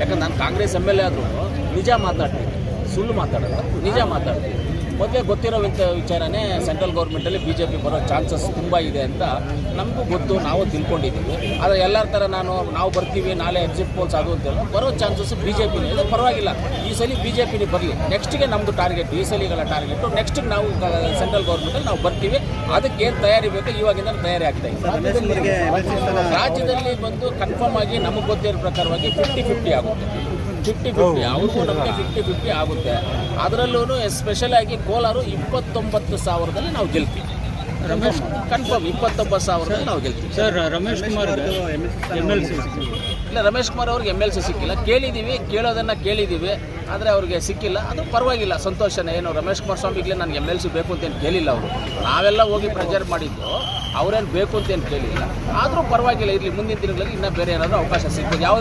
ಯಾಕಂದ್ರೆ ನಾನು ಕಾಂಗ್ರೆಸ್ MLA ಆದರೂ ನಿಜ ಮಾತಾಡ್ತೀನಿ, ಸುಳ್ಳು ಮಾತಾಡೋಲ್ಲ, ನಿಜ ಮಾತಾಡ್ತೀನಿ. ಮೊದಲೇ ಗೊತ್ತಿರೋ ವಿಚಾರನೇ ಸೆಂಟ್ರಲ್ ಗೌರ್ಮೆಂಟಲ್ಲಿ BJP ಬರೋ ಚಾನ್ಸಸ್ ತುಂಬ ಇದೆ ಅಂತ ನಮಗೂ ಗೊತ್ತು, ನಾವು ತಿಳ್ಕೊಂಡಿದ್ದೀವಿ. ಆದರೆ ಎಲ್ಲರ ಥರ ನಾವು ಬರ್ತೀವಿ ನಾಳೆ ಎಕ್ಸಿಟ್ ಪೋಲ್ಸ್ ಅದು ಅಂತೆಲ್ಲ ಬರೋ ಚಾನ್ಸಸ್ BJPನೇ ಇದೆ. ಪರವಾಗಿಲ್ಲ, ಈ ಸಲ BJPನೇ ಬರಲಿ. ನೆಕ್ಸ್ಟ್ಗೆ ನಮ್ಮದು ಟಾರ್ಗೆಟ್, ಈ ಸಲಿಗಳ ಟಾರ್ಗೆಟು ನೆಕ್ಸ್ಟಿಗೆ ನಾವು ಸೆಂಟ್ರಲ್ ಗೌರ್ಮೆಂಟಲ್ಲಿ ನಾವು ಬರ್ತೀವಿ. ಅದಕ್ಕೆ ಏನು ತಯಾರಿ ಬೇಕು ಇವಾಗಿಂದ ತಯಾರಿ ಆಗ್ತಾ ಇದೆ. ರಾಜ್ಯದಲ್ಲಿ ಬಂದು ಕನ್ಫರ್ಮ್ ಆಗಿ ನಮಗೆ ಗೊತ್ತಿರೋ ಪ್ರಕಾರವಾಗಿ 50-50 ಆಗುತ್ತೆ. 50-50 ಅವ್ರಿಗೂ ನಮಗೆ 50-50 ಆಗುತ್ತೆ. ಅದರಲ್ಲೂ ಎಸ್ಪೆಷಲ್ ಆಗಿ ಕೋಲಾರ 29,000ದಲ್ಲಿ ನಾವು ಗೆಲ್ತೀವಿ. ಕನ್ಫರ್ಮ್ 29,000ದಲ್ಲಿ ನಾವು ಗೆಲ್ತೀವಿ. ಸರ್, ರಮೇಶ್ ಕುಮಾರ್ MLC ಇಲ್ಲ, ರಮೇಶ್ ಕುಮಾರ್ ಅವ್ರಿಗೆ MLC ಸಿಕ್ಕಿಲ್ಲ. ಕೇಳೋದನ್ನು ಕೇಳಿದ್ದೀವಿ, ಆದರೆ ಅವ್ರಿಗೆ ಸಿಕ್ಕಿಲ್ಲ. ಅದು ಪರವಾಗಿಲ್ಲ, ಸಂತೋಷನೇ. ಏನು ರಮೇಶ್ ಕುಮಾರ್ ಸ್ವಾಮಿಗೆ ನನಗೆ MLC ಬೇಕು ಅಂತೇನು ಕೇಳಿಲ್ಲ ಅವರು. ನಾವೆಲ್ಲ ಹೋಗಿ ಪ್ರೆಜರ್ ಮಾಡಿದ್ದು, ಅವರೇನು ಬೇಕು ಅಂತೇನು ಕೇಳಿಲ್ಲ. ಆದರೂ ಪರವಾಗಿಲ್ಲ, ಇರಲಿ, ಮುಂದಿನ ದಿನಗಳಲ್ಲಿ ಇನ್ನೂ ಬೇರೆ ಏನಾದರೂ ಅವಕಾಶ ಸಿಗ್ಬೋದು. ಯಾವುದೋ